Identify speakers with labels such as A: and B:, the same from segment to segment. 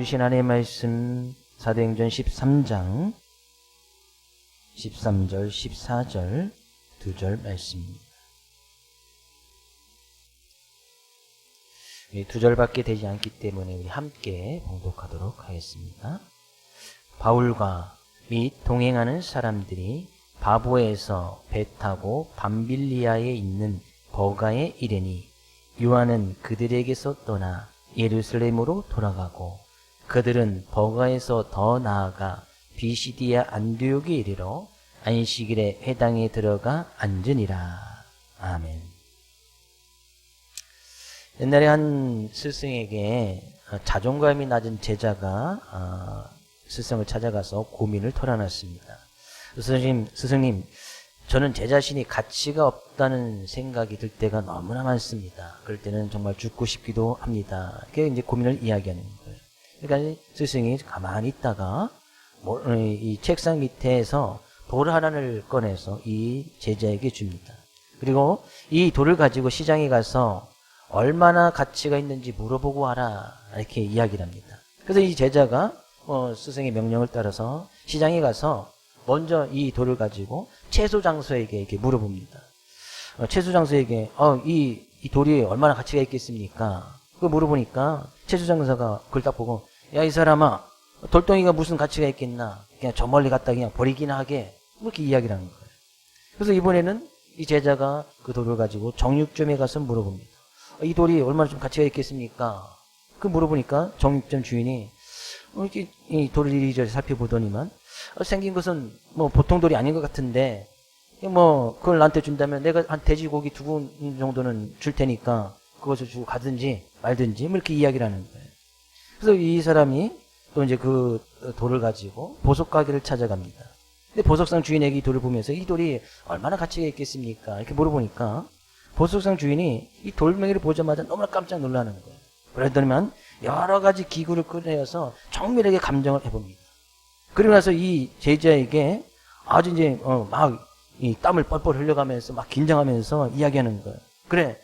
A: 주신 하나님의 말씀 사도행전 13장 13절 14절 2절 말씀입니다. 두 절밖에 되지 않기 때문에 우리 함께 봉독하도록 하겠습니다. 바울과 및 동행하는 사람들이 바보에서 배 타고 밤빌리아에 있는 버가에 이르니 요한은 그들에게서 떠나 예루살렘으로 돌아가고 그들은 버가에서 더 나아가 비시디아 안디옥에 이르러 안식일에 회당에 들어가 앉으니라. 아멘. 옛날에 한 스승에게 자존감이 낮은 제자가 스승을 찾아가서 고민을 털어놨습니다. 스승님, 저는 제 자신이 가치가 없다는 생각이 들 때가 너무나 많습니다. 그럴 때는 정말 죽고 싶기도 합니다. 이렇게 이제 고민을 이야기하는 거예요. 그러니까 스승이 가만히 있다가 이 책상 밑에서 돌 하나를 꺼내서 이 제자에게 줍니다. 그리고 이 돌을 가지고 시장에 가서 얼마나 가치가 있는지 물어보고 와라, 이렇게 이야기를 합니다. 그래서 이 제자가 스승의 명령을 따라서 시장에 가서 먼저 이 돌을 가지고 채소장소에게 이렇게 물어봅니다. 채소장소에게 이 돌이 얼마나 가치가 있겠습니까? 그걸 물어보니까 채소장사가 그걸 딱 보고, 야, 이 사람아, 돌덩이가 무슨 가치가 있겠나? 그냥 저 멀리 갔다 그냥 버리기나 하게, 이렇게 이야기를 하는 거예요. 그래서 이번에는 이 제자가 그 돌을 가지고 정육점에 가서 물어봅니다. 이 돌이 얼마나 좀 가치가 있겠습니까? 그 물어보니까 정육점 주인이 이렇게 이 돌을 이리저리 살펴보더니만 생긴 것은 뭐 보통 돌이 아닌 것 같은데 뭐 그걸 나한테 준다면 내가 한 돼지고기 2군 정도는 줄 테니까 그것을 주고 가든지 말든지 뭐 이렇게 이야기를 하는 거예요. 그래서 이 사람이 또 이제 그 돌을 가지고 보석 가게를 찾아갑니다. 근데 보석상 주인에게 이 돌을 보면서 이 돌이 얼마나 가치가 있겠습니까? 이렇게 물어보니까 보석상 주인이 이 돌멩이를 보자마자 너무나 깜짝 놀라는 거예요. 그러더니만 여러 가지 기구를 꺼내어서 정밀하게 감정을 해봅니다. 그리고 나서 이 제자에게 아주 이제 막 이 땀을 뻘뻘 흘려가면서 막 긴장하면서 이야기하는 거예요. 그래,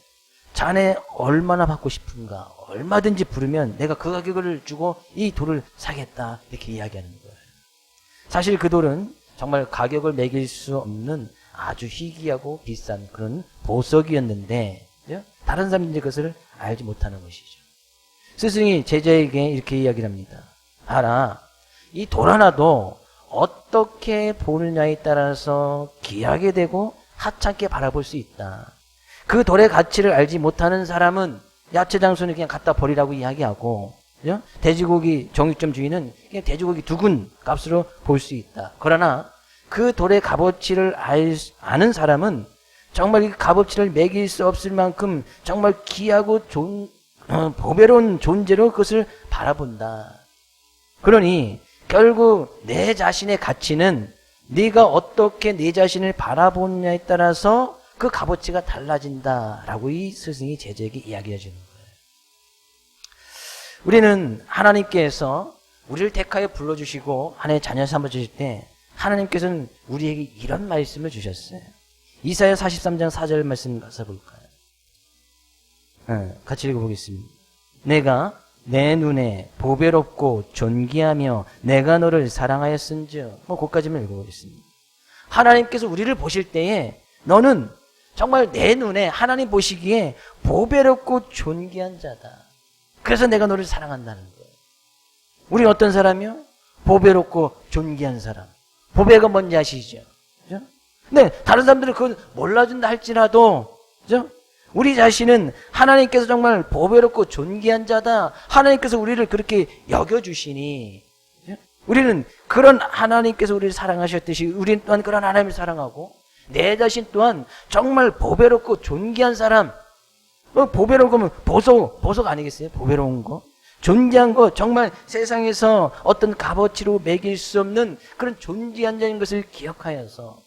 A: 자네 얼마나 받고 싶은가? 얼마든지 부르면 내가 그 가격을 주고 이 돌을 사겠다, 이렇게 이야기하는 거예요. 사실 그 돌은 정말 가격을 매길 수 없는 아주 희귀하고 비싼 그런 보석이었는데 다른 사람들이 그것을 알지 못하는 것이죠. 스승이 제자에게 이렇게 이야기를 합니다. 알아, 이 돌 하나도 어떻게 보느냐에 따라서 귀하게 되고 하찮게 바라볼 수 있다. 그 돌의 가치를 알지 못하는 사람은 야채 장소는 그냥 갖다 버리라고 이야기하고, 돼지고기 정육점 주인은 그냥 돼지고기 2군 값으로 볼 수 있다. 그러나 그 돌의 값어치를 아는 사람은 정말 이 값어치를 매길 수 없을 만큼 정말 귀하고 보배로운 존재로 그것을 바라본다. 그러니 결국 내 자신의 가치는 네가 어떻게 내 자신을 바라보느냐에 따라서 그 값어치가 달라진다라고 이 스승이 제자에게 이야기해 주는 거예요. 우리는 하나님께서 우리를 택하여 불러주시고 하나님의 자녀 삼아주실 때 하나님께서는 우리에게 이런 말씀을 주셨어요. 이사야 43장 4절 말씀 가서 볼까요? 같이 읽어보겠습니다. 내가 내 눈에 보배롭고 존귀하며 내가 너를 사랑하였은즉, 그까지만 읽어보겠습니다. 하나님께서 우리를 보실 때에 너는 정말 내 눈에 하나님 보시기에 보배롭고 존귀한 자다. 그래서 내가 너를 사랑한다는 거예요. 우리는 어떤 사람이요? 보배롭고 존귀한 사람. 보배가 뭔지 아시죠? 그죠? 근데 다른 사람들은 그걸 몰라준다 할지라도, 그죠? 우리 자신은 하나님께서 정말 보배롭고 존귀한 자다. 하나님께서 우리를 그렇게 여겨주시니, 그죠? 우리는 그런 하나님께서 우리를 사랑하셨듯이 우리는 또한 그런 하나님을 사랑하고 내 자신 또한 정말 보배롭고 존귀한 사람. 보배로운 거면 보석 아니겠어요? 보배로운 거. 존귀한 거, 정말 세상에서 어떤 값어치로 매길 수 없는 그런 존귀한 자인 것을 기억하여서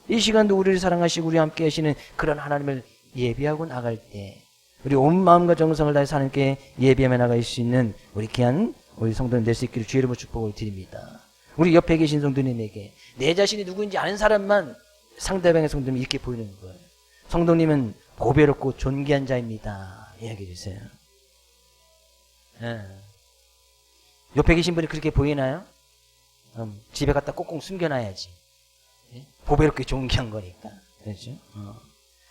A: 이 시간도 우리를 사랑하시고 우리와 함께 하시는 그런 하나님을 예비하고 나갈 때 우리 온 마음과 정성을 다해서 하나님께 예비하며 나갈 수 있는 우리 귀한 우리 성도님 될 수 있기를 주의 이름으로 축복을 드립니다. 우리 옆에 계신 성도님에게 내 자신이 누구인지 아는 사람만 상대방의 성도님이 이렇게 보이는 거예요. 성도님은 보배롭고 존귀한 자입니다. 이야기해 주세요. 옆에 계신 분이 그렇게 보이나요? 집에 갖다 꽁꽁 숨겨놔야지. 예? 보배롭게 좋은 게 한 거니까. 그렇죠?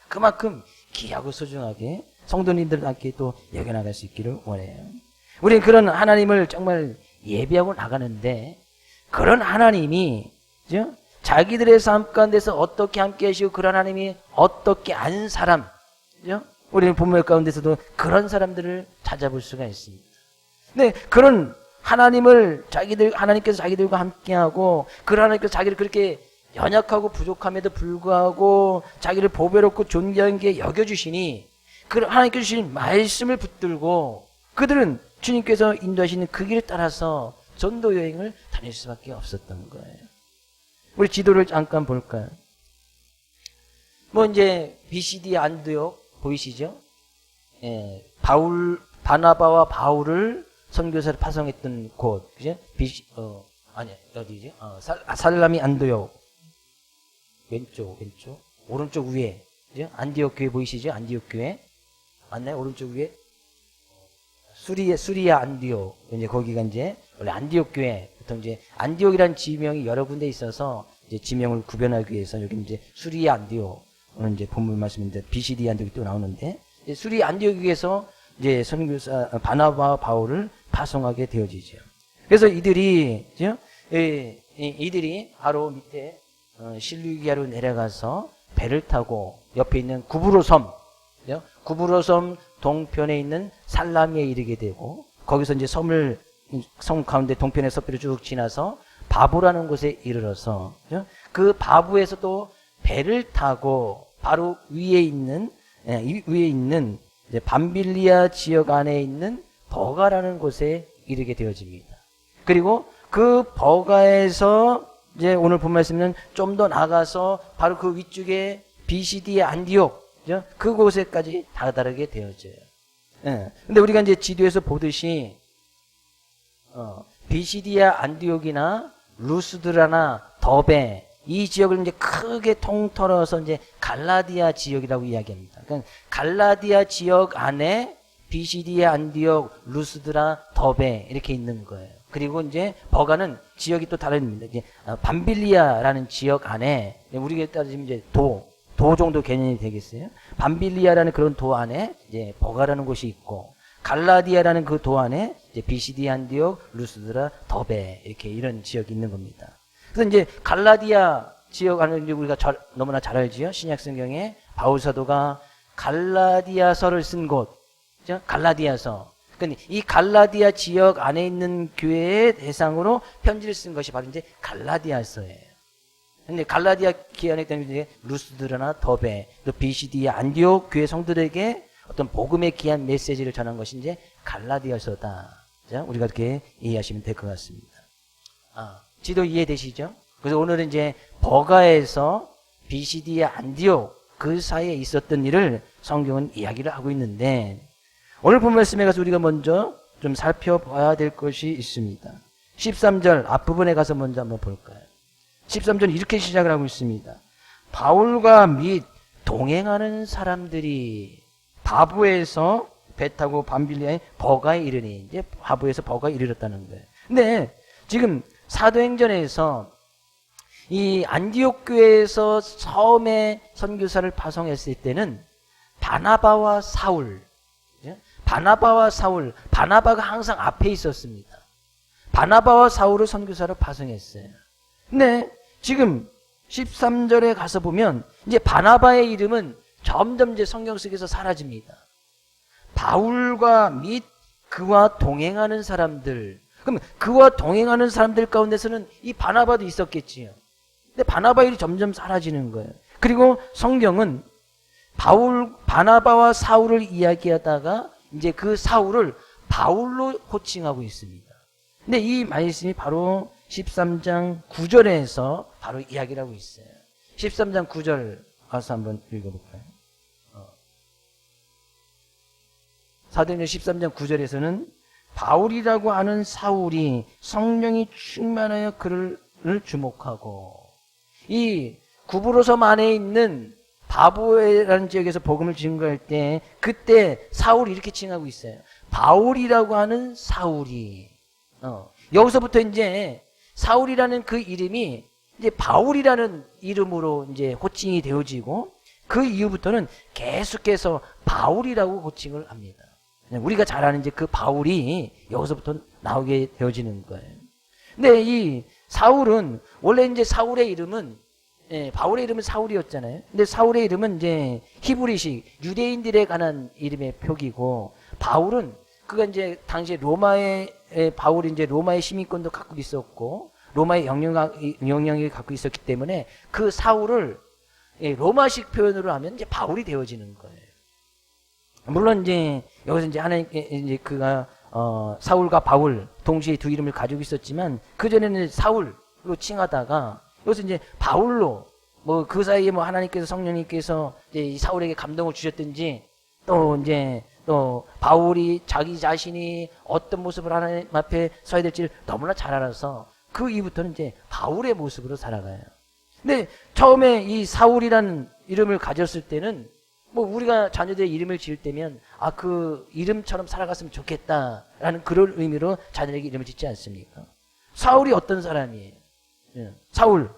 A: 그만큼 귀하고 소중하게 성도님들한테 또 여겨나갈 수 있기를 원해요. 우리는 그런 하나님을 정말 예배하고 나가는데, 그런 하나님이 그죠? 자기들의 삶 가운데서 어떻게 함께 하시고 그런 하나님이 어떻게 안 사람, 그죠? 우리는 본문 가운데서도 그런 사람들을 찾아볼 수가 있습니다. 근데 그런 하나님을 하나님께서 자기들과 함께하고, 그 하나님께서 자기를 그렇게 연약하고 부족함에도 불구하고 자기를 보배롭고 존귀한 게 여겨주시니, 그 하나님께서 주신 말씀을 붙들고 그들은 주님께서 인도하시는 그 길을 따라서 전도 여행을 다닐 수밖에 없었던 거예요. 우리 지도를 잠깐 볼까요? 뭐 이제 BCD 안디옥 보이시죠? 예, 바나바와 바울을 선교사를 파송했던 곳, 그죠? 어디지? 살라미 안디옥. 왼쪽, 오른쪽 위에, 그죠? 안디옥 교회 보이시죠? 안디옥 교회. 맞나요? 오른쪽 위에. 수리아 안디옥. 이제 거기가 이제, 원래 안디옥 교회. 보통 이제, 안디옥이라는 지명이 여러 군데 있어서, 이제 지명을 구별하기 위해서, 여기 이제, 수리아 안디옥. 오늘 이제 본문 말씀인데, BCD 안디옥이 또 나오는데, 수리아 안디옥에서 이제 선교사, 바나바와 바울을 파송하게 되어지죠. 그래서 이들이 바로 밑에, 실루기아로 내려가서 배를 타고 옆에 있는 구브로 섬 동편에 있는 살라미에 이르게 되고, 거기서 이제 섬 가운데 동편의 섭비를 쭉 지나서 바부라는 곳에 이르러서, 그 바부에서 또 배를 타고 바로 위에 있는 이제 밤빌리아 지역 안에 있는 버가라는 곳에 이르게 되어집니다. 그리고 그 버가에서 이제 오늘 본 말씀은 좀 더 나가서 바로 그 위쪽에 BCD의 안디옥, 그곳에까지 다다르게 되어져요. 예. 근데 우리가 이제 지도에서 보듯이, BCD의 안디옥이나 루스드라나 더베, 이 지역을 이제 크게 통틀어서 이제 갈라디아 지역이라고 이야기합니다. 그러니까 갈라디아 지역 안에 BCD의 안디옥, 루스드라, 더베 이렇게 있는 거예요. 그리고 이제 버가는 지역이 또 다릅니다. 이제 밤빌리아라는 지역 안에, 우리가 따지면 이제 도 정도 개념이 되겠어요. 밤빌리아라는 그런 도 안에 이제 버가라는 곳이 있고, 갈라디아라는 그 도 안에 이제 BCD 안디옥, 루스드라, 더베 이렇게 이런 지역이 있는 겁니다. 그래서 이제 갈라디아 지역 안에 우리가 너무나 잘 알지요. 신약 성경에 바울 사도가 갈라디아서를 쓴 곳, 갈라디아서. 그러니까 이 갈라디아 지역 안에 있는 교회의 대상으로 편지를 쓴 것이 바로 이제 갈라디아서예요. 근데 갈라디아 기안에 있는 루스드라나 더베, 또 BCD 안디옥 교회 성도들에게 어떤 복음의 귀한 메시지를 전한 것이 이제 갈라디아서다. 자, 우리가 그렇게 이해하시면 될 것 같습니다. 지도 이해되시죠? 그래서 오늘은 이제 버가에서 BCD의 안디옥 그 사이에 있었던 일을 성경은 이야기를 하고 있는데, 오늘 본 말씀에 가서 우리가 먼저 좀 살펴봐야 될 것이 있습니다. 13절 앞부분에 가서 먼저 한번 볼까요? 13절 이렇게 시작을 하고 있습니다. 바울과 및 동행하는 사람들이 바부에서 배 타고 밤빌리아의 버가에 이르니, 이제 바부에서 버가에 이르렀다는 거예요. 근데 지금 사도행전에서 이 안디옥 교회에서 처음에 선교사를 파송했을 때는 바나바와 사울, 바나바가 항상 앞에 있었습니다. 바나바와 사울을 선교사로 파송했어요. 근데 지금 13절에 가서 보면 이제 바나바의 이름은 점점 이제 성경 속에서 사라집니다. 바울과 및 그와 동행하는 사람들. 그럼 그와 동행하는 사람들 가운데서는 이 바나바도 있었겠지요. 근데 바나바 일이 점점 사라지는 거예요. 그리고 성경은 바나바와 사울을 이야기하다가 이제 그 사울을 바울로 호칭하고 있습니다. 근데 이 말씀이 바로 13장 9절에서 바로 이야기를 하고 있어요. 13장 9절 가서 한번 읽어볼까요? 사도행전 13장 9절에서는 바울이라고 하는 사울이 성령이 충만하여 그를 주목하고, 이 구브로섬 안에 있는 바보라는 지역에서 복음을 증거할 때 그때 사울이 이렇게 칭하고 있어요. 바울이라고 하는 사울이 여기서부터 이제 사울이라는 그 이름이 이제 바울이라는 이름으로 이제 호칭이 되어지고 그 이후부터는 계속해서 바울이라고 호칭을 합니다. 우리가 잘 아는 이제 그 바울이 여기서부터 나오게 되어지는 거예요. 근데 이 사울은 원래 이제 사울의 이름은 바울의 이름은 사울이었잖아요. 근데 사울의 이름은 이제 히브리식 유대인들에 관한 이름의 표기고 바울은 그가 이제 당시에 로마의 바울이 이제 로마의 시민권도 갖고 있었고 로마의 영향력을 갖고 있었기 때문에 그 사울을 로마식 표현으로 하면 이제 바울이 되어지는 거예요. 물론 이제 여기서 이제 하나님께 이제 그가 사울과 바울 동시에 두 이름을 가지고 있었지만 그 전에는 사울로 칭하다가 여기서 이제 바울로 뭐 그 사이에 뭐 하나님께서 성령님께서 이제 이 사울에게 감동을 주셨든지 또 이제 또 바울이 자기 자신이 어떤 모습을 하나님 앞에 서야 될지를 너무나 잘 알아서 그 이후부터는 이제 바울의 모습으로 살아가요. 근데 처음에 이 사울이라는 이름을 가졌을 때는 뭐 우리가 자녀들의 이름을 지을 때면 아, 그 이름처럼 살아갔으면 좋겠다라는 그런 의미로 자녀에게 이름을 짓지 않습니까? 사울이 어떤 사람이에요? 사울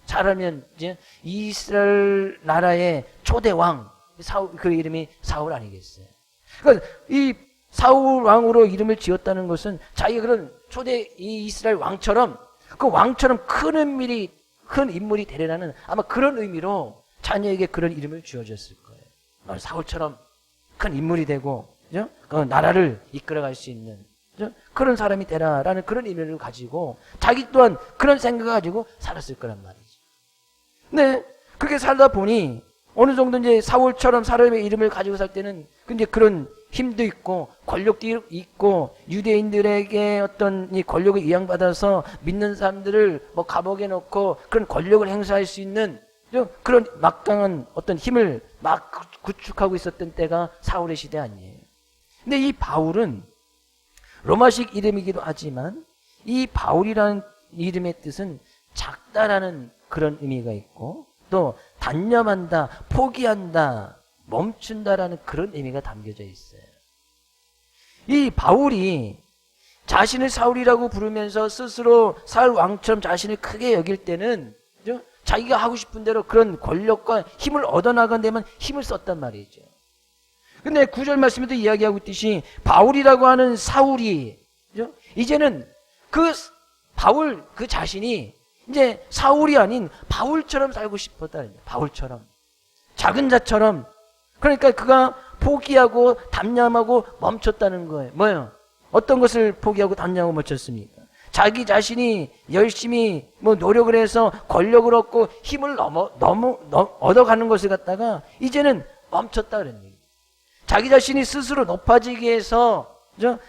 A: 잘하면 이제 이스라엘 나라의 초대 왕 사울, 그 이름이 사울 아니겠어요? 그러니까 이 사울 왕으로 이름을 지었다는 것은 자기가 그런 초대 이 이스라엘 왕처럼 그 왕처럼 큰 인물이 되려는 아마 그런 의미로 자녀에게 그런 이름을 지어줬을 거예요. 사울처럼 큰 인물이 되고 그죠? 그 나라를 이끌어갈 수 있는 그죠? 그런 사람이 되라라는 그런 의미를 가지고 자기 또한 그런 생각을 가지고 살았을 거란 말이죠. 근데 그렇게 살다 보니 어느 정도 이제 사울처럼 사람의 이름을 가지고 살 때는 이제 그런 힘도 있고 권력도 있고 유대인들에게 어떤 이 권력을 이양받아서 믿는 사람들을 뭐 감옥에 넣고 그런 권력을 행사할 수 있는 그런 막강한 어떤 힘을 막 구축하고 있었던 때가 사울의 시대 아니에요. 근데 이 바울은 로마식 이름이기도 하지만 이 바울이라는 이름의 뜻은 작다라는 그런 의미가 있고 또 단념한다, 포기한다, 멈춘다라는 그런 의미가 담겨져 있어요. 이 바울이 자신을 사울이라고 부르면서 스스로 사울 왕처럼 자신을 크게 여길 때는 자기가 하고 싶은 대로 그런 권력과 힘을 얻어나간 데만 힘을 썼단 말이죠. 근데 9절 말씀에도 이야기하고 있듯이 바울이라고 하는 사울이 이제는 그 바울 그 자신이 이제 사울이 아닌 바울처럼 살고 싶었다. 바울처럼 작은 자처럼. 그러니까 그가 포기하고 담념하고 멈췄다는 거예요. 뭐예요? 어떤 것을 포기하고 담념하고 멈췄습니까? 자기 자신이 열심히 뭐 노력을 해서 권력을 얻고 힘을 얻어가는 것을 갖다가 이제는 멈췄다 그런 얘기예요. 자기 자신이 스스로 높아지기 위해서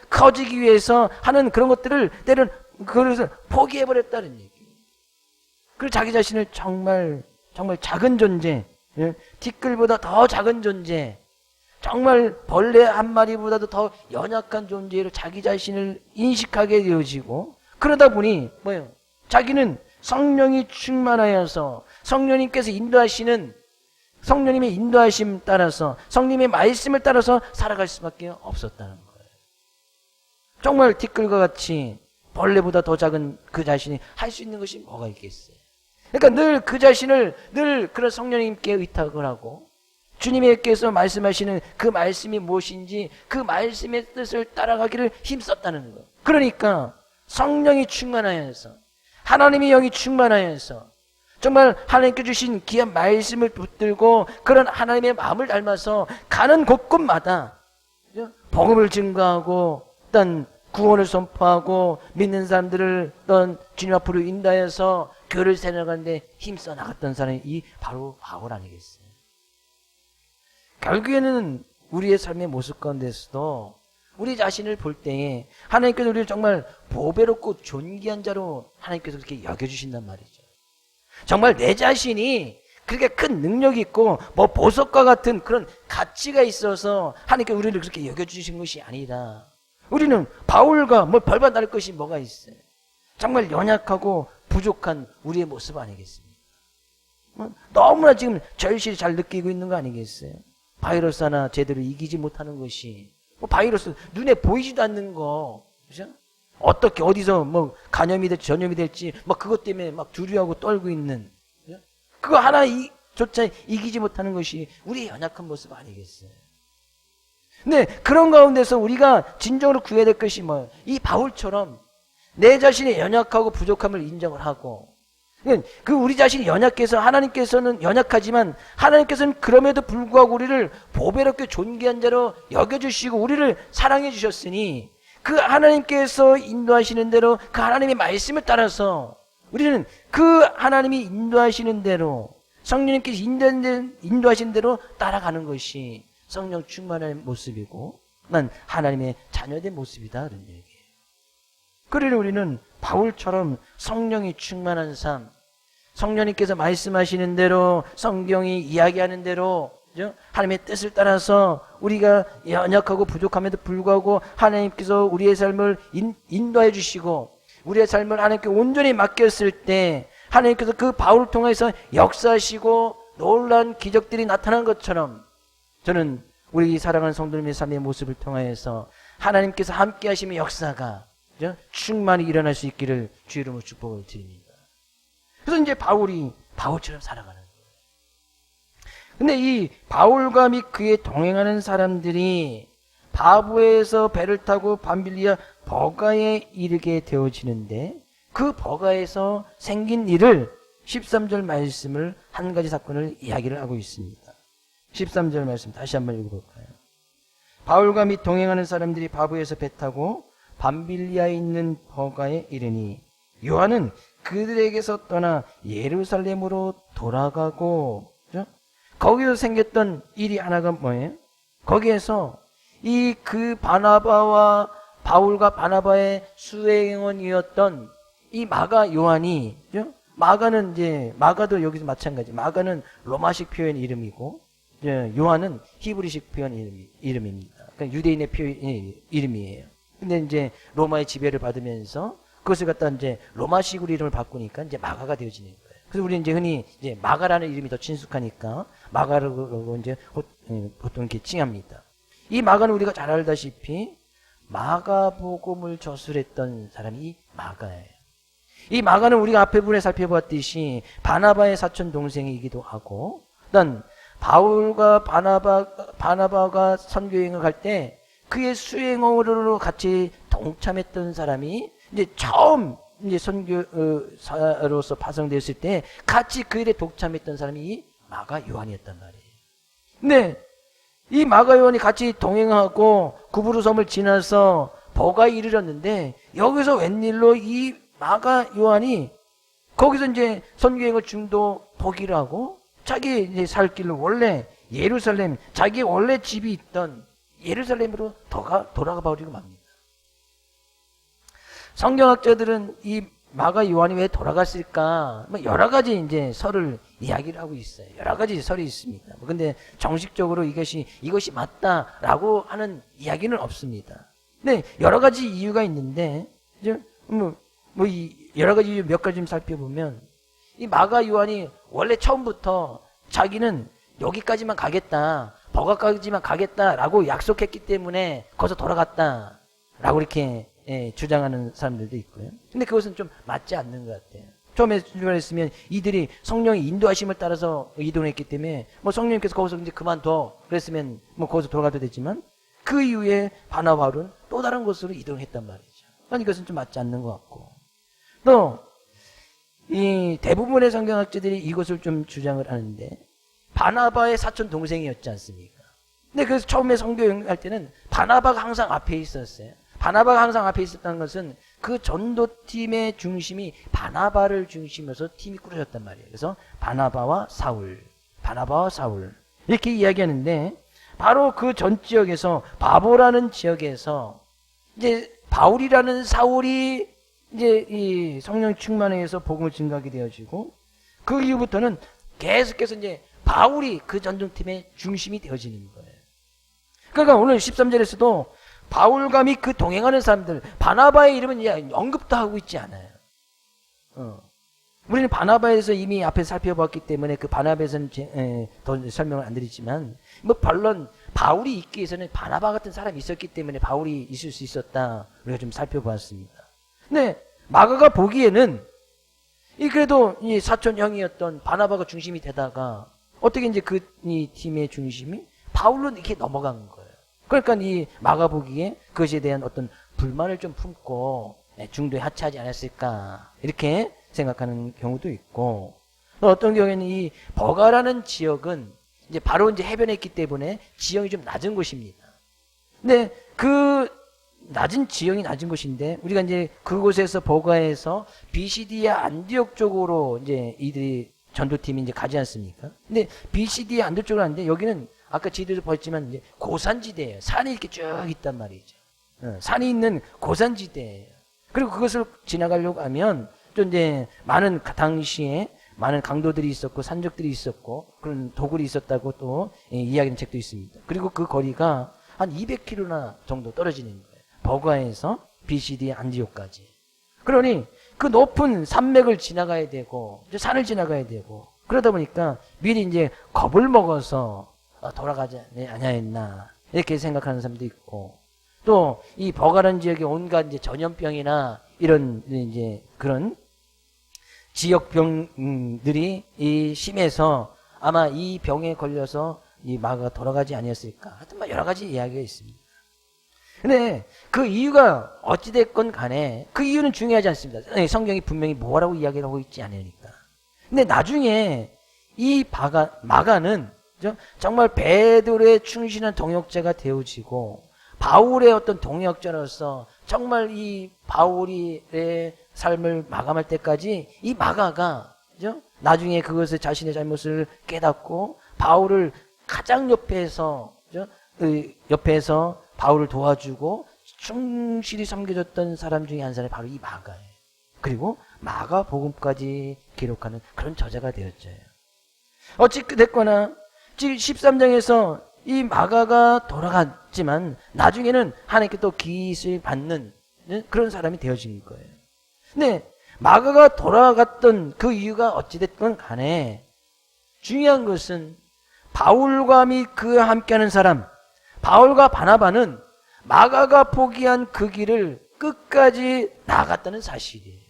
A: 커지기 위해서 하는 그런 것들을 때는 그것을 포기해버렸다는 얘기예요. 그리고 자기 자신을 정말 작은 존재, 티끌보다 더 작은 존재, 정말 벌레 한 마리보다도 더 연약한 존재로 자기 자신을 인식하게 되어지고 그러다 보니 뭐예요? 자기는 성령이 충만하여서 성령님께서 인도하시는 성령님의 인도하심 따라서 성령님의 말씀을 따라서 살아갈 수밖에 없었다는 거예요. 정말 티끌과 같이 벌레보다 더 작은 그 자신이 할 수 있는 것이 뭐가 있겠어요? 그러니까 늘 그 자신을 늘 그런 성령님께 의탁을 하고 주님께서 말씀하시는 그 말씀이 무엇인지 그 말씀의 뜻을 따라가기를 힘썼다는 거예요. 그러니까 성령이 충만하여서 하나님의 영이 충만하여서 정말 하나님께 주신 귀한 말씀을 붙들고 그런 하나님의 마음을 닮아서 가는 곳곳마다 복음을 증거하고 어떤 구원을 선포하고 믿는 사람들을 어떤 주님 앞으로 인도하여서 교회를 세워나가는데 힘써 나갔던 사람이 이 바로 바울 아니겠어요? 결국에는 우리의 삶의 모습 가운데서도 우리 자신을 볼 때에 하나님께서 우리를 정말 보배롭고 존귀한 자로 하나님께서 그렇게 여겨주신단 말이죠. 정말 내 자신이 그렇게 큰 능력이 있고 뭐 보석과 같은 그런 가치가 있어서 하나님께서 우리를 그렇게 여겨주신 것이 아니라 우리는 바울과 뭐 벌받을 것이 뭐가 있어요. 정말 연약하고 부족한 우리의 모습 아니겠습니까? 너무나 지금 절실히 잘 느끼고 있는 거 아니겠어요? 바이러스 하나 제대로 이기지 못하는 것이 바이러스 눈에 보이지도 않는 거 그죠? 어떻게 어디서 뭐 간염이 될지 전염이 될지 막 그것 때문에 막 두려워하고 떨고 있는 그거 하나조차 이기지 못하는 것이 우리의 연약한 모습 아니겠어요? 근데 그런 가운데서 우리가 진정으로 구해야 될 것이 뭐예요? 이 바울처럼 내 자신의 연약하고 부족함을 인정을 하고 그 우리 자신이 연약해서 하나님께서는 연약하지만 하나님께서는 그럼에도 불구하고 우리를 보배롭게 존귀한 자로 여겨주시고 우리를 사랑해 주셨으니 그 하나님께서 인도하시는 대로 그 하나님의 말씀을 따라서 우리는 그 하나님이 인도하시는 대로 성령님께서 인도하시는 대로 따라가는 것이 성령 충만의 모습이고 난 하나님의 자녀된 모습이다 그런 얘기예요. 그러니 우리는 바울처럼 성령이 충만한 삶, 성령님께서 말씀하시는 대로 성경이 이야기하는 대로 하나님의 뜻을 따라서 우리가 연약하고 부족함에도 불구하고 하나님께서 우리의 삶을 인도해 주시고 우리의 삶을 하나님께 온전히 맡겼을 때 하나님께서 그 바울을 통해서 역사하시고 놀라운 기적들이 나타난 것처럼 저는 우리 사랑하는 성도님의 삶의 모습을 통하여서 하나님께서 함께 하시는 역사가 충만히 일어날 수 있기를 주의 이름으로 축복을 드립니다. 그래서 이제 바울처럼 살아가는 거예요. 근데 이 바울과 및 그에 동행하는 사람들이 바브에서 배를 타고 밤빌리아 버가에 이르게 되어지는데 그 버가에서 생긴 일을 13절 말씀을 한 가지 사건을 이야기를 하고 있습니다. 13절 말씀 다시 한번 읽어볼까요? 바울과 및 동행하는 사람들이 바브에서 배 타고 밤빌리아에 있는 버가에 이르니 요한은 그들에게서 떠나 예루살렘으로 돌아가고 거기서 생겼던 일이 하나가 뭐예요? 거기에서 그 바나바와 바울과 바나바의 수행원이었던 이 마가 요한이 마가는 이제 마가도 여기서 마찬가지. 마가는 로마식 표현 이름이고 요한은 히브리식 표현 이름입니다. 그러니까 유대인의 이름이에요. 근데 이제 로마의 지배를 받으면서 그것을 갖다 이제 로마식으로 이름을 바꾸니까 이제 마가가 되어지는 거예요. 그래서 우리는 이제 흔히 이제 마가라는 이름이 더 친숙하니까 마가라고 이제 보통 이렇게 칭합니다. 이 마가는 우리가 잘 알다시피 마가복음을 저술했던 사람이 이 마가예요. 이 마가는 우리가 앞에 분에 살펴보았듯이 바나바의 사촌 동생이기도 하고, 난 바울과 바나바가 선교여행을 갈 때 그의 수행으로 같이 동참했던 사람이 이제 처음 이제 선교사로서 파송되었을 때 같이 그 일에 동참했던 사람이 이 마가 요한이었단 말이에요. 근데 이 마가 요한이 같이 동행하고 구브루 섬을 지나서 버가에 이르렀는데 여기서 웬일로 이 마가 요한이 거기서 이제 선교행을 중도 포기를 하고 자기 이제 살 길로 원래 예루살렘 자기 원래 집이 있던 예루살렘으로 돌아가 버리고 맙니다. 성경학자들은 이 마가 요한이 왜 돌아갔을까? 뭐 여러 가지 이제 설을 이야기를 하고 있어요. 여러 가지 설이 있습니다. 근데 정식적으로 이것이 맞다라고 하는 이야기는 없습니다. 근데 여러 가지 이유가 있는데 이제 여러 가지 이유 몇 가지 좀 살펴보면 이 마가 요한이 원래 처음부터 자기는 여기까지만 가겠다, 버가까지만 가겠다라고 약속했기 때문에 거기서 돌아갔다라고 이렇게 주장하는 사람들도 있고요. 근데 그것은 좀 맞지 않는 것 같아요. 처음에 주장했으면 이들이 성령의 인도하심을 따라서 이동했기 때문에 뭐 성령님께서 거기서 이제 그만둬 그랬으면 뭐 거기서 돌아가도 되지만 그 이후에 바나바는 또 다른 곳으로 이동했단 말이죠. 그러니까 이것은 좀 맞지 않는 것 같고 또 이 대부분의 성경학자들이 이것을 좀 주장을 하는데 바나바의 사촌 동생이었지 않습니까? 근데 그래서 처음에 선교할 때는 바나바가 항상 앞에 있었어요. 바나바가 항상 앞에 있었다는 것은 그 전도팀의 중심이 바나바를 중심으로 팀이 꾸려졌단 말이에요. 그래서 바나바와 사울 이렇게 이야기하는데 바로 그 전 지역에서 바보라는 지역에서 이제 바울이라는 사울이 이제 이 성령 충만에 의해서 복음을 증거하게 되어지고 그 이후부터는 계속해서 이제 바울이 그 전도팀의 중심이 되어지는 거예요. 그러니까 오늘 13절에서도 바울과 및 그 동행하는 사람들, 바나바의 이름은 이제 언급도 하고 있지 않아요. 우리는 바나바에서 이미 앞에 살펴봤기 때문에 그 바나바에서는 더 설명을 안 드리지만, 뭐 반론 바울이 있기 위해서는 바나바 같은 사람이 있었기 때문에 바울이 있을 수 있었다. 우리가 좀 살펴보았습니다. 근데 마가가 보기에는 이 그래도 이 사촌 형이었던 바나바가 중심이 되다가 어떻게 이제 이 팀의 중심이 바울로 이렇게 넘어간 거예요. 그러니까 이 마가 보기에 그것에 대한 어떤 불만을 좀 품고 중도에 하차하지 않았을까 이렇게 생각하는 경우도 있고, 또 어떤 경우에는 이 버가라는 지역은 이제 바로 이제 해변에 있기 때문에 지형이 좀 낮은 곳입니다. 근데 그 낮은 지형이 낮은 곳인데 우리가 이제 그곳에서 버가에서 비시디아 안디옥 쪽으로 이제 이들이 전도팀이 이제 가지 않습니까? 근데 비시디아 안디옥 쪽으로 가는데 여기는 아까 지도에도 보였지만 이제 고산지대예요. 산이 이렇게 쭉 있단 말이죠. 산이 있는 고산지대예요. 그리고 그것을 지나가려고 하면 또 이제 많은 당시에 많은 강도들이 있었고 산적들이 있었고 그런 도굴이 있었다고 또 이야기하는 책도 있습니다. 그리고 그 거리가 한 200km나 정도 떨어지는 거예요. 버가에서 BCD 안디옥까지. 그러니 그 높은 산맥을 지나가야 되고 산을 지나가야 되고 그러다 보니까 미리 이제 겁을 먹어서 돌아가지 않아야 했나 이렇게 생각하는 사람도 있고, 또 이 버가라는 지역에 온갖 이제 전염병이나 이런 이제 그런 지역병들이 심해서 아마 이 병에 걸려서 이 마가가 돌아가지 아니었을까. 하여튼 뭐 여러 가지 이야기가 있습니다. 근데 그 이유가 어찌됐건 간에 그 이유는 중요하지 않습니다. 성경이 분명히 뭐라고 이야기를 하고 있지 않으니까. 근데 나중에 이 마가는 정말 베드로의 충실한 동역자가 되어지고 바울의 어떤 동역자로서 정말 이 바울의 삶을 마감할 때까지 이 마가가 나중에 그것을 자신의 잘못을 깨닫고 바울을 가장 옆에서 바울을 도와주고 충실히 섬겨줬던 사람 중에 한 사람이 바로 이 마가예요. 그리고 마가복음까지 기록하는 그런 저자가 되었죠. 어찌됐거나 13장에서 이 마가가 돌아갔지만 나중에는 하나님께 또 기습을 받는 그런 사람이 되어진 거예요. 근데 마가가 돌아갔던 그 이유가 어찌됐건 간에 중요한 것은 바울과 및 그와 함께하는 사람, 바울과 바나바는 마가가 포기한 그 길을 끝까지 나아갔다는 사실이에요.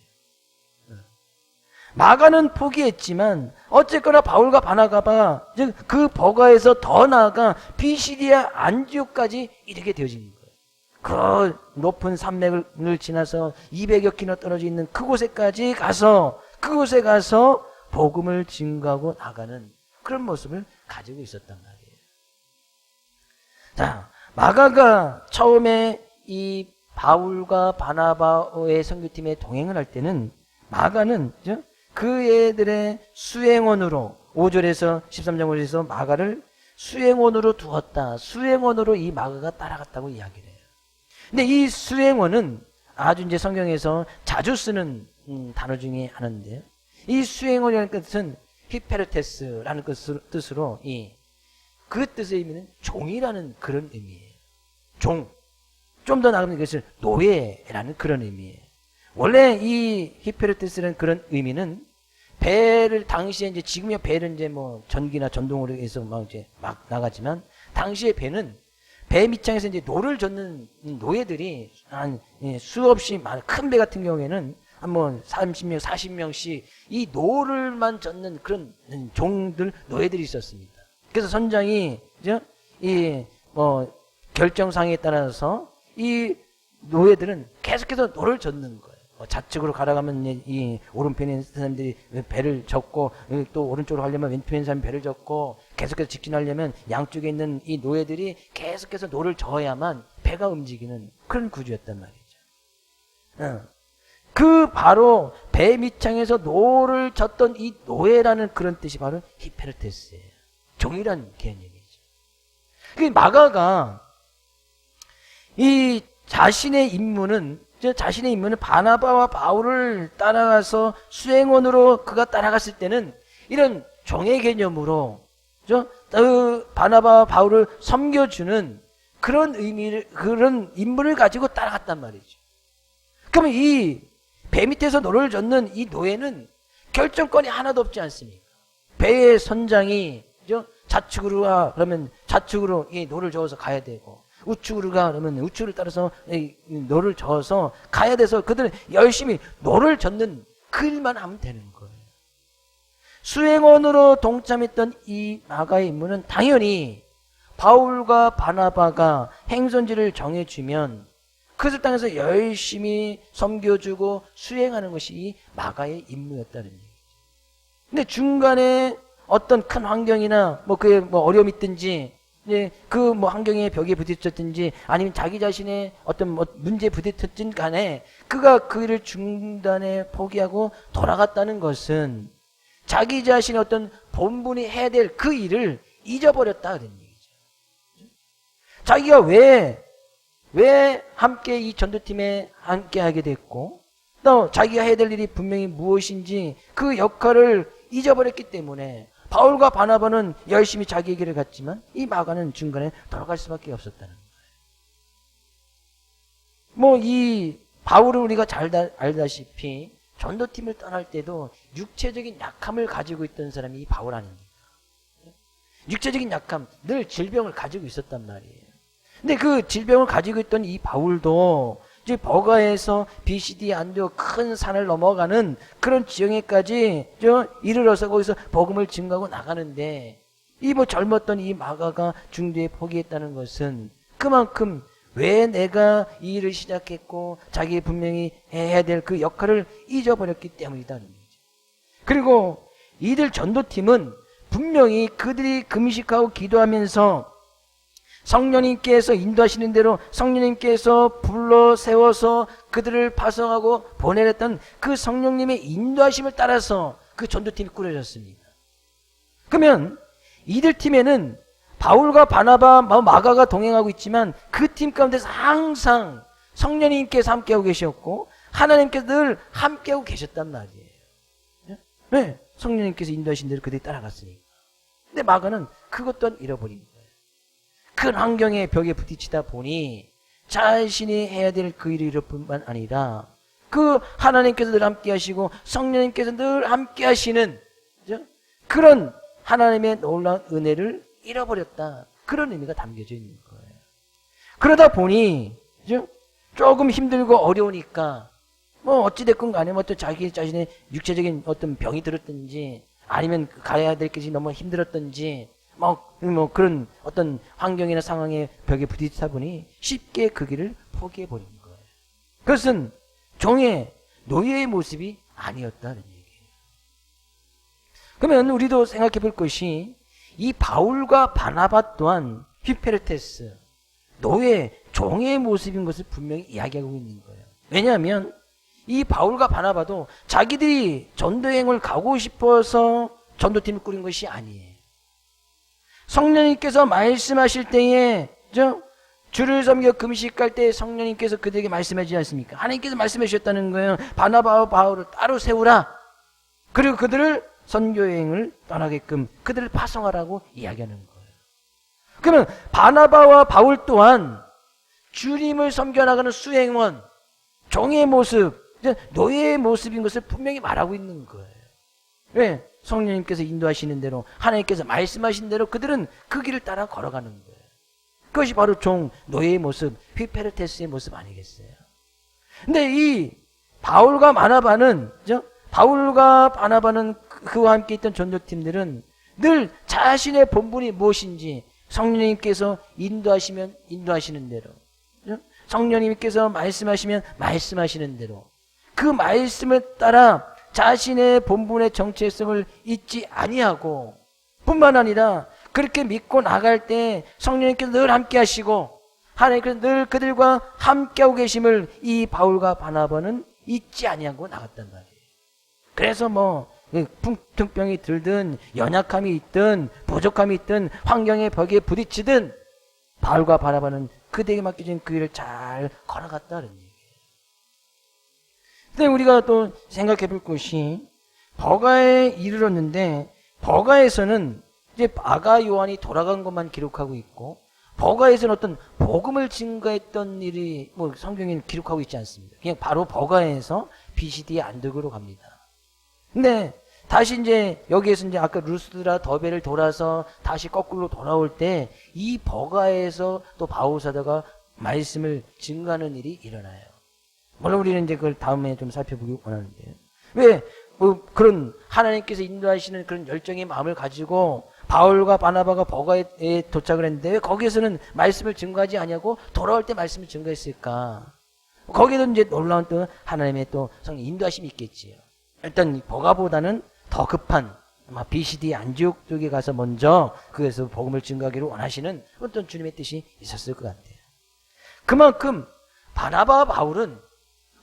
A: 마가는 포기했지만 어쨌거나 바울과 바나바가 그 버가에서 더 나아가 비시디아 안디옥까지 이르게 되어진 거예요. 그 높은 산맥을 지나서 200여 킬로 떨어져 있는 그곳에 가서 복음을 증거하고 나가는 그런 모습을 가지고 있었단 말이에요. 자, 마가가 처음에 이 바울과 바나바의 선교팀에 동행을 할 때는 마가는 그 애들의 수행원으로 5절에서 13장 5절에서 마가를 수행원으로 두었다. 수행원으로 이 마가가 따라갔다고 이야기를 해요. 근데 이 수행원은 아주 이제 성경에서 자주 쓰는 단어 중에 하나인데요. 이 수행원이라는 뜻은 히페르테스라는 뜻으로 그 뜻의 의미는 종이라는 그런 의미예요. 종. 좀 더 나가면 이것을 노예라는 그런 의미예요. 원래 이 히페르테스라는 그런 의미는 배를 당시에 이제 지금의 배는 이제 뭐 전기나 전동으로 해서 막 나가지만 당시의 배는 배 밑창에서 이제 노를 젓는 노예들이 한 수없이 많은 큰 배 같은 경우에는 한 뭐 30명, 40명씩 이 노를만 젓는 그런 종들, 노예들이 있었습니다. 그래서 선장이 이 결정상에 따라서 이 노예들은 계속해서 노를 젓는 거예요. 좌측으로 가라가면 이 오른편에 있는 사람들이 배를 젓고 또 오른쪽으로 가려면 왼편에 있는 사람이 배를 젓고 계속해서 직진하려면 양쪽에 있는 이 노예들이 계속해서 노를 저어야만 배가 움직이는 그런 구조였단 말이죠. 그 바로 배 밑창에서 노를 젓던 이 노예라는 그런 뜻이 바로 히페르테스예요. 종이란 개념이죠. 그 마가가 이 자신의 임무는 바나바와 바울을 따라가서 수행원으로 그가 따라갔을 때는 이런 종의 개념으로 바나바와 바울을 섬겨주는 그런 의미를, 그런 임무를 가지고 따라갔단 말이죠. 그러면 이 배 밑에서 노를 젓는 이 노예는 결정권이 하나도 없지 않습니까? 배의 선장이 좌측으로 가 그러면 좌측으로 이 노를 저어서 가야 되고, 우측으로 가 그러면 우측을 따라서 노를 저어서 가야 돼서 그들은 열심히 노를 젓는 그 일만 하면 되는 거예요. 수행원으로 동참했던 이 마가의 임무는 당연히 바울과 바나바가 행선지를 정해주면 그것을 땅에서 열심히 섬겨주고 수행하는 것이 이 마가의 임무였다는 얘기죠. 근데 중간에 어떤 큰 환경이나 그에 어려움이 있든지 그 환경의 벽에 부딪혔든지 아니면 자기 자신의 어떤 문제에 부딪혔든 간에 그가 그 일을 중단에 포기하고 돌아갔다는 것은 자기 자신의 어떤 본분이 해야 될 그 일을 잊어버렸다는 얘기죠. 자기가 왜 함께 이 전도팀에 함께 하게 됐고 또 자기가 해야 될 일이 분명히 무엇인지 그 역할을 잊어버렸기 때문에 바울과 바나바는 열심히 자기의 길을 갔지만 이 마가는 중간에 돌아갈 수밖에 없었다는 거예요. 이 바울은 우리가 잘 알다시피 전도팀을 떠날 때도 육체적인 약함을 가지고 있던 사람이 이 바울 아닙니까? 육체적인 약함, 늘 질병을 가지고 있었단 말이에요. 근데 그 질병을 가지고 있던 이 바울도 이제 버가에서 BCD 안디옥 큰 산을 넘어가는 그런 지형에까지 이르러서 거기서 복음을 증거하고 나가는데 이 젊었던 이 마가가 중도에 포기했다는 것은 그만큼 왜 내가 이 일을 시작했고 자기 분명히 해야 될 그 역할을 잊어버렸기 때문이다는 얘기죠. 그리고 이들 전도팀은 분명히 그들이 금식하고 기도하면서 성령님께서 인도하시는 대로 성령님께서 불러 세워서 그들을 파송하고 보내랬던 그 성령님의 인도하심을 따라서 그 전도팀이 꾸려졌습니다. 그러면 이들 팀에는 바울과 바나바, 마가가 동행하고 있지만 그 팀 가운데서 항상 성령님께서 함께하고 계셨고 하나님께서 늘 함께하고 계셨단 말이에요. 왜? 성령님께서 인도하신 대로 그들이 따라갔으니까. 근데 마가는 그것 또한 잃어버린 거예요. 큰 환경의 벽에 부딪히다 보니 자신이 해야 될 그 일을 잃을 뿐만 아니라 그 하나님께서 늘 함께 하시고 성령님께서 늘 함께 하시는 그런 하나님의 놀라운 은혜를 잃어버렸다. 그런 의미가 담겨져 있는 거예요. 그러다 보니 조금 힘들고 어려우니까 어찌됐건 간에 또 자기 자신의 육체적인 어떤 병이 들었든지 아니면 가야 될 것이 너무 힘들었든지 그런 어떤 환경이나 상황의 벽에 부딪히다 보니 쉽게 그 길을 포기해버린 거예요. 그것은 종의 노예의 모습이 아니었다는 얘기예요. 그러면 우리도 생각해 볼 것이 이 바울과 바나바 또한 휘페르테스, 노예, 종의 모습인 것을 분명히 이야기하고 있는 거예요. 왜냐하면 이 바울과 바나바도 자기들이 전도여행을 가고 싶어서 전도팀을 꾸린 것이 아니에요. 성령님께서 말씀하실 때에 주를 섬겨 금식할 때 성령님께서 그들에게 말씀하지 않습니까? 하나님께서 말씀해 주셨다는 거예요. 바나바와 바울을 따로 세우라. 그리고 그들을 선교여행을 떠나게끔 그들을 파송하라고 이야기하는 거예요. 그러면 바나바와 바울 또한 주님을 섬겨나가는 수행원, 종의 모습, 노예의 모습인 것을 분명히 말하고 있는 거예요. 왜? 성령님께서 인도하시는 대로 하나님께서 말씀하신 대로 그들은 그 길을 따라 걸어가는 거예요. 그것이 바로 종, 노예의 모습, 휘페르테스의 모습 아니겠어요? 근데 이 바울과 바나바는 그와 함께 있던 전도팀들은 늘 자신의 본분이 무엇인지 성령님께서 인도하시면 인도하시는 대로 성령님께서 말씀하시면 말씀하시는 대로 그 말씀을 따라 자신의 본분의 정체성을 잊지 아니하고 뿐만 아니라 그렇게 믿고 나갈 때 성령님께서 늘 함께 하시고 하나님께서 늘 그들과 함께하고 계심을 이 바울과 바나바는 잊지 아니하고 나갔단 말이에요. 그래서 풍병이 들든 연약함이 있든 부족함이 있든 환경의 벽에 부딪히든 바울과 바나바는 그들에게 맡겨진 그 일을 잘 걸어갔다는 얘기예요. 근데 우리가 또 생각해 볼 것이 버가에 이르렀는데 버가에서는 이제 마가 요한이 돌아간 것만 기록하고 있고 버가에서는 어떤 복음을 증거했던 일이 성경에는 기록하고 있지 않습니다. 그냥 바로 버가에서 BCD 안디옥으로 갑니다. 근데 다시 이제 여기에서 이제 아까 루스드라 더베를 돌아서 다시 거꾸로 돌아올 때 이 버가에서 또 바울 사도가 말씀을 증거하는 일이 일어나요. 물론 우리는 이제 그걸 다음에 좀 살펴보기 원하는데요. 왜 그런 하나님께서 인도하시는 그런 열정의 마음을 가지고 바울과 바나바가 버가에 도착을 했는데 왜 거기에서는 말씀을 증거하지 아니하고 돌아올 때 말씀을 증거했을까? 거기도 이제 놀라운 또 하나님의 또 성령 인도하심이 있겠지요. 일단 버가보다는 더 급한 아마 BCD 안디옥 쪽에 가서 먼저 그에서 복음을 증거하기를 원하시는 어떤 주님의 뜻이 있었을 것 같아요. 그만큼 바나바와 바울은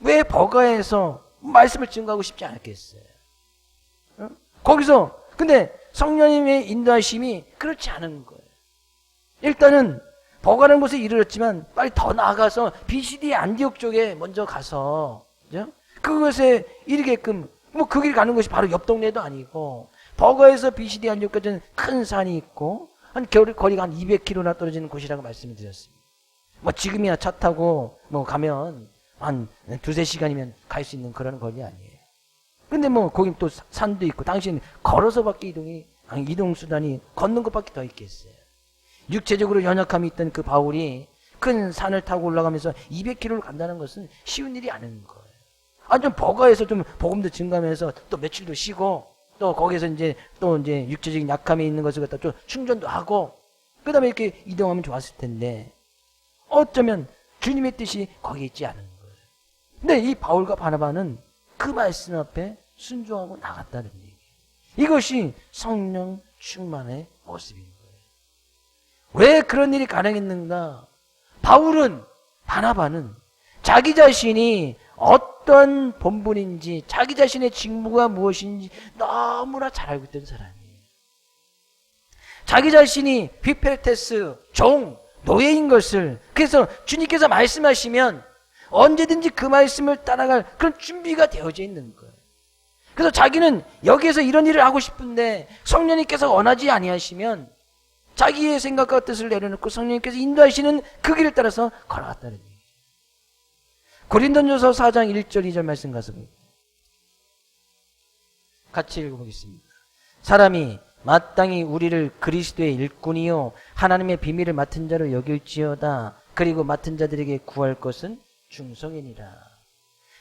A: 왜 버가에서 말씀을 증거하고 싶지 않았겠어요? 거기서 근데 성령님의 인도하심이 그렇지 않은 거예요. 일단은 버가라는 곳에 이르렀지만 빨리 더 나아가서 BCD 안디옥 쪽에 먼저 가서 그것에 이르게끔 뭐 그 길 가는 것이 바로 옆 동네도 아니고 버가에서 BCD 안디옥까지는 큰 산이 있고 한 거리가 한 200km나 떨어지는 곳이라고 말씀을 드렸습니다. 뭐 지금이야 차 타고 뭐 가면 한 2-3시간이면 갈 수 있는 그런 거리 아니에요. 근데 뭐 거기 또 산도 있고 당신은 걸어서밖에 이동 수단이 걷는 것밖에 더 있겠어요. 육체적으로 연약함이 있던 그 바울이 큰 산을 타고 올라가면서 200km를 간다는 것은 쉬운 일이 아닌 거예요. 좀 버가에서 좀 복음도 증가하면서 또 며칠도 쉬고 또 거기서 이제 육체적인 약함이 있는 것을 갖다 좀 충전도 하고 그다음에 이렇게 이동하면 좋았을 텐데 어쩌면 주님의 뜻이 거기에 있지 않은 거예요. 근데 이 바울과 바나바는 그 말씀 앞에 순종하고 나갔다는 얘기예요. 이것이 성령 충만의 모습인 거예요. 왜 그런 일이 가능했는가? 바울은, 바나바는 자기 자신이 어떤 본분인지 자기 자신의 직무가 무엇인지 너무나 잘 알고 있던 사람이에요. 자기 자신이 휘페르테스, 종, 노예인 것을 그래서 주님께서 말씀하시면 언제든지 그 말씀을 따라갈 그런 준비가 되어져 있는 거예요. 그래서 자기는 여기에서 이런 일을 하고 싶은데 성령님께서 원하지 아니하시면 자기의 생각과 뜻을 내려놓고 성령님께서 인도하시는 그 길을 따라서 걸어갔다는 얘기예요. 고린도전서 4장 1절 2절 말씀 가서 같이 읽어보겠습니다. 사람이 마땅히 우리를 그리스도의 일꾼이요 하나님의 비밀을 맡은 자로 여길지어다. 그리고 맡은 자들에게 구할 것은 충성이니라.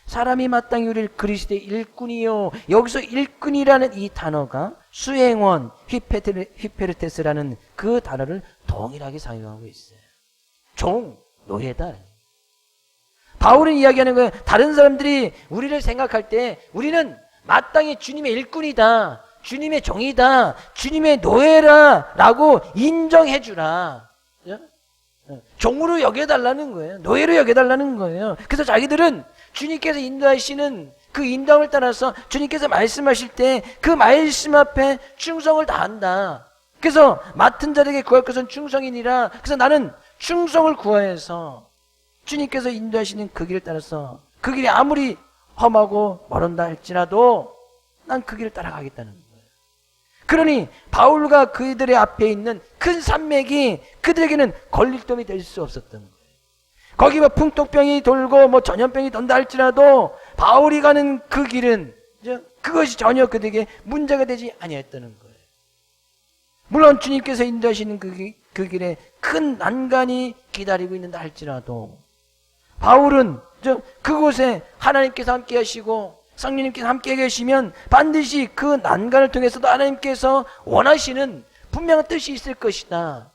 A: 사람이 마땅히 우리를 그리스도의 일꾼이요. 여기서 일꾼이라는 이 단어가 수행원, 휘페르테스라는 그 단어를 동일하게 사용하고 있어요. 종, 노예다. 바울은 이야기하는 거예요. 다른 사람들이 우리를 생각할 때 우리는 마땅히 주님의 일꾼이다. 주님의 종이다. 주님의 노예라 라고 인정해주라. 종으로 여겨달라는 거예요. 노예로 여겨달라는 거예요. 그래서 자기들은 주님께서 인도하시는 그 인도함을 따라서 주님께서 말씀하실 때 그 말씀 앞에 충성을 다한다. 그래서 맡은 자에게 구할 것은 충성이니라. 그래서 나는 충성을 구하여서 주님께서 인도하시는 그 길을 따라서 그 길이 아무리 험하고 멀었다 할지라도 난 그 길을 따라가겠다는 거예요. 그러니 바울과 그들의 앞에 있는 큰 산맥이 그들에게는 걸림돌이 될 수 없었던 거예요. 거기 뭐 풍토병이 돌고 뭐 전염병이 돈다 할지라도 바울이 가는 그 길은 그것이 전혀 그들에게 문제가 되지 아니했다는 거예요. 물론 주님께서 인도하시는 그 길에 큰 난간이 기다리고 있는다 할지라도 바울은 그곳에 하나님께서 함께 하시고 성령님께서 함께 계시면 반드시 그 난간을 통해서도 하나님께서 원하시는 분명한 뜻이 있을 것이다.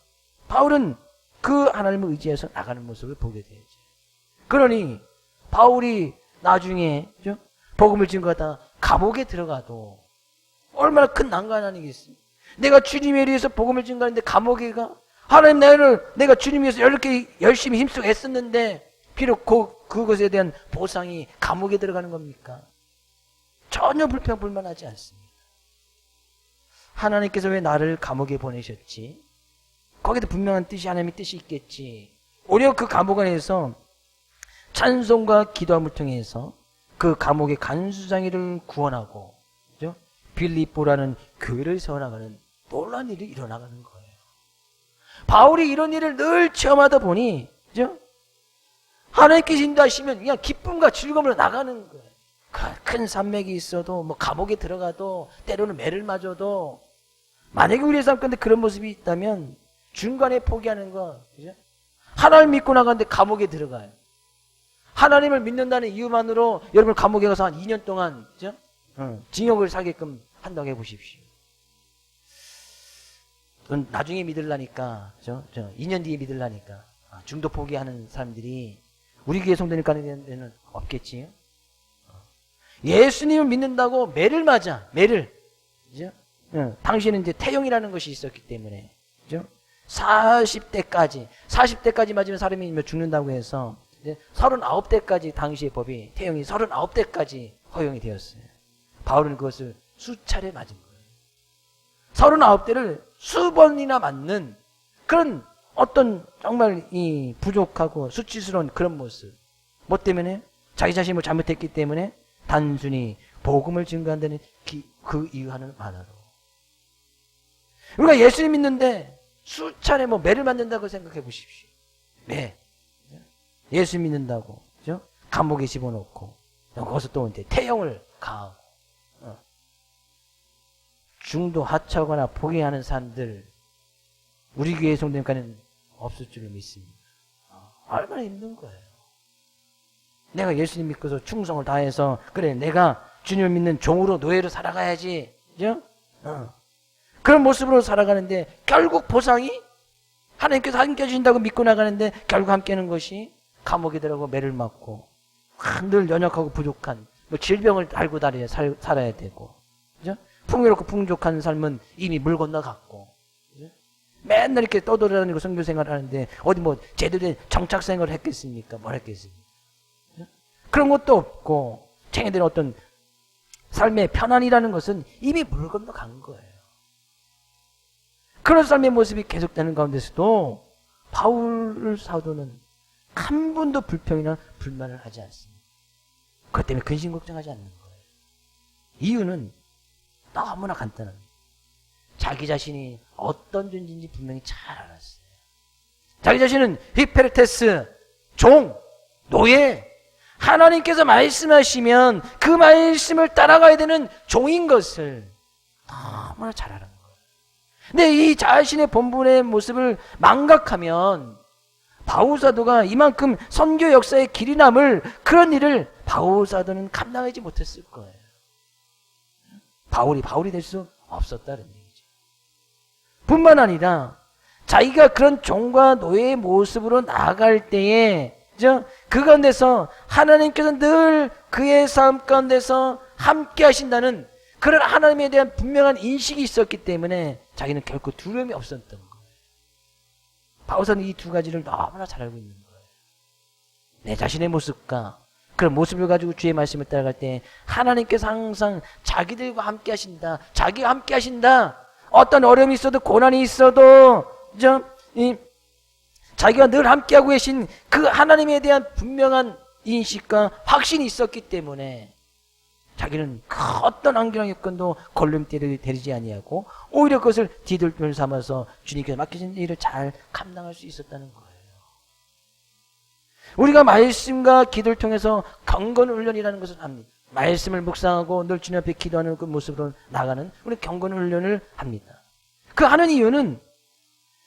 A: 바울은 그 하나님을 의지해서 나가는 모습을 보게 되죠. 그러니 바울이 나중에 복음을 증거하다 감옥에 들어가도 얼마나 큰 난관 아니겠습니까? 내가 주님에 의해서 복음을 증거하는데 감옥에 가? 하나님 내가 주님 위해서 이렇게 열심히 힘쓰고 애썼는데 비록 그것에 대한 보상이 감옥에 들어가는 겁니까? 전혀 불평불만하지 않습니다. 하나님께서 왜 나를 감옥에 보내셨지? 거기도 분명한 뜻이 하나님의 뜻이 있겠지. 오히려 그 감옥 안에서 찬송과 기도함을 통해서 그 감옥의 간수장이를 구원하고 빌립보라는 교회를 세워나가는 놀라운 일이 일어나가는 거예요. 바울이 이런 일을 늘 체험하다 보니 하나님께서 인도하시면 그냥 기쁨과 즐거움으로 나가는 거예요. 큰 산맥이 있어도 뭐 감옥에 들어가도 때로는 매를 맞아도 만약에 우리의 삶 가운데 그런 모습이 있다면 중간에 포기하는 거, 그죠? 하나님 믿고 나가는데 감옥에 들어가요. 하나님을 믿는다는 이유만으로 여러분 감옥에 가서 한 2년 동안, 그죠? 징역을 살게끔 한다고 해보십시오. 그건 나중에 믿으려니까, 그죠? 2년 뒤에 믿으려니까 중도 포기하는 사람들이 우리 교회 성도님 가는 데는 없겠지요? 예수님을 믿는다고 매를 맞아, 매를. 그죠? 당시에는 이제 태용이라는 것이 있었기 때문에, 그죠? 40대까지 맞으면 사람이 죽는다고 해서, 39대까지 당시의 법이, 태용이 39대까지 허용이 되었어요. 바울은 그것을 수차례 맞은 거예요. 39대를 수번이나 맞는 그런 어떤 정말 이 부족하고 수치스러운 그런 모습. 뭐 때문에? 자기 자신이 뭐 잘못했기 때문에 단순히 복음을 증거한다는 그 이유 하나로. 우리가 예수님 믿는데 수차례 뭐 매를 맞는다고 생각해 보십시오. 매. 예수 믿는다고, 그죠? 감옥에 집어넣고, 거기서 또 이제 태형을 가하고, 중도 하차하거나 포기하는 사람들, 우리 교회 성도님과는 없을 줄을 믿습니다. 얼마나 힘든 거예요. 내가 예수님 믿고서 충성을 다해서, 그래, 내가 주님을 믿는 종으로 노예로 살아가야지, 그죠? 그런 모습으로 살아가는데, 결국 보상이 하나님께서 함께 해주신다고 믿고 나가는데, 결국 함께 하는 것이 감옥에 들어가고 매를 맞고, 늘 연약하고 부족한, 뭐 질병을 달고 살아야 되고, 그죠? 풍요롭고 풍족한 삶은 이미 물 건너갔고, 그죠? 맨날 이렇게 떠돌아다니고 선교 생활을 하는데, 어디 뭐 제대로 된 정착 생활을 했겠습니까? 뭘 했겠습니까? 그죠? 그런 것도 없고, 쟁이들의 어떤 삶의 편안이라는 것은 이미 물 건너간 거예요. 그런 삶의 모습이 계속되는 가운데서도, 바울 사도는 한 번도 불평이나 불만을 하지 않습니다. 그것 때문에 근심 걱정하지 않는 거예요. 이유는 너무나 간단합니다. 자기 자신이 어떤 존재인지 분명히 잘 알았어요. 자기 자신은 히페르테스, 종, 노예, 하나님께서 말씀하시면 그 말씀을 따라가야 되는 종인 것을 너무나 잘 알았는 거예요. 근데 이 자신의 본분의 모습을 망각하면 바울 사도가 이만큼 선교 역사의 길이 남을 그런 일을 바울 사도는 감당하지 못했을 거예요. 바울이 될 수 없었다는 얘기죠. 뿐만 아니라 자기가 그런 종과 노예의 모습으로 나아갈 때에 그 가운데서 하나님께서 늘 그의 삶 가운데서 함께 하신다는 그런 하나님에 대한 분명한 인식이 있었기 때문에 자기는 결코 두려움이 없었던 거예요. 바울은 이 두 가지를 너무나 잘 알고 있는 거예요. 내 자신의 모습과 그런 모습을 가지고 주의 말씀을 따라갈 때 하나님께서 항상 자기들과 함께 하신다. 자기가 함께 하신다. 어떤 어려움이 있어도 고난이 있어도 자기가 늘 함께하고 계신 그 하나님에 대한 분명한 인식과 확신이 있었기 때문에 자기는 그 어떤 환경의 여건도 걸림돌이 되지 아니하고 오히려 그것을 뒤돌림을 삼아서 주님께서 맡기신 일을 잘 감당할 수 있었다는 거예요. 우리가 말씀과 기도를 통해서 경건 훈련이라는 것을 합니다. 말씀을 묵상하고 늘 주님 앞에 기도하는 그 모습으로 나가는 우리 경건 훈련을 합니다. 그 하는 이유는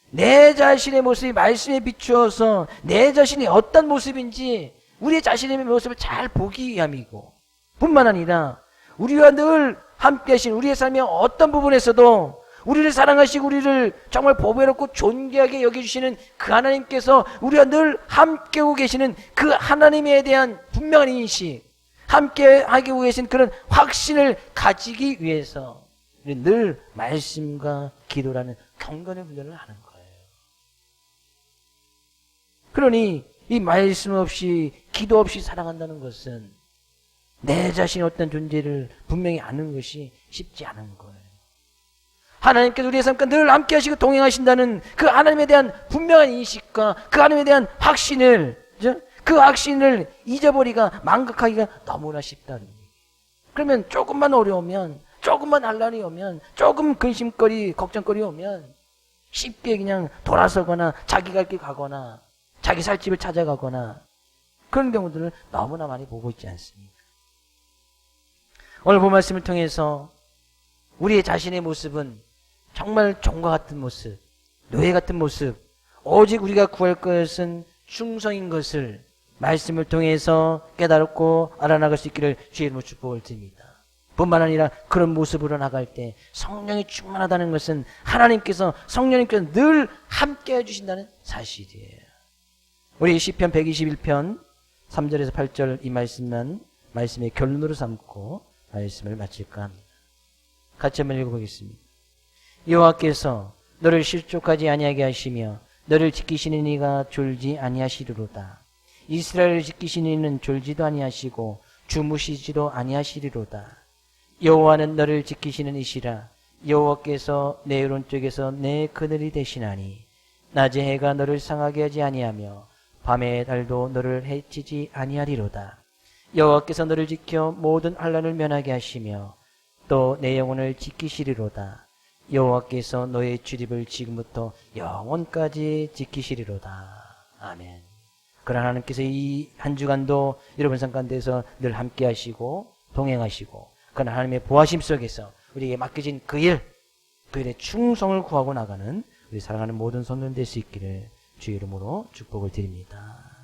A: 내 자신의 모습이 말씀에 비추어서 내 자신이 어떤 모습인지 우리 자신의 모습을 잘 보기 위함이고, 뿐만 아니라 우리와 늘 함께 하신 우리의 삶의 어떤 부분에서도 우리를 사랑하시고 우리를 정말 보배롭고 존귀하게 여겨주시는 그 하나님께서 우리와 늘 함께하고 계시는 그 하나님에 대한 분명한 인식, 함께하고 계신 그런 확신을 가지기 위해서 늘 말씀과 기도라는 경건의 훈련을 하는 거예요. 그러니 이 말씀 없이 기도 없이 살아간다는 것은 내 자신의 어떤 존재를 분명히 아는 것이 쉽지 않은 거예요. 하나님께서 우리의 삶과 늘 함께 하시고 동행하신다는 그 하나님에 대한 분명한 인식과 그 하나님에 대한 확신을, 그 확신을 잊어버리가 망각하기가 너무나 쉽다는 얘기예요. 그러면 조금만 어려우면, 조금만 난란이 오면, 조금 근심거리, 걱정거리 오면 쉽게 그냥 돌아서거나 자기 갈 길 가거나 자기 살 집을 찾아가거나 그런 경우들을 너무나 많이 보고 있지 않습니까? 오늘 본 말씀을 통해서 우리의 자신의 모습은 정말 종과 같은 모습, 노예 같은 모습, 오직 우리가 구할 것은 충성인 것을 말씀을 통해서 깨달고 알아나갈 수 있기를 주의 이름으로 축복을 드립니다. 뿐만 아니라 그런 모습으로 나갈 때 성령이 충만하다는 것은 하나님께서 성령님께서 늘 함께 해주신다는 사실이에요. 우리 시편 121편 3절에서 8절 이 말씀의 결론으로 삼고 말씀을 마칠까 합니다. 같이 한번 읽어보겠습니다. 여호와께서 너를 실족하지 아니하게 하시며 너를 지키시는 이가 졸지 아니하시리로다. 이스라엘을 지키시는 이는 졸지도 아니하시고 주무시지도 아니하시리로다. 여호와는 너를 지키시는 이시라. 여호와께서 내 오른쪽에서 내 그늘이 되시나니 낮에 해가 너를 상하게 하지 아니하며 밤의 달도 너를 해치지 아니하리로다. 여호와께서 너를 지켜 모든 환난을 면하게 하시며 또 내 영혼을 지키시리로다. 여호와께서 너의 출입을 지금부터 영원까지 지키시리로다. 아멘. 그러나 하나님께서 이 한 주간도 여러분 삶 가운데서 늘 함께 하시고 동행하시고 그러나 하나님의 보호하심 속에서 우리에게 맡겨진 그 일에 충성을 구하고 나가는 우리 사랑하는 모든 성도들 될 수 있기를 주의 이름으로 축복을 드립니다.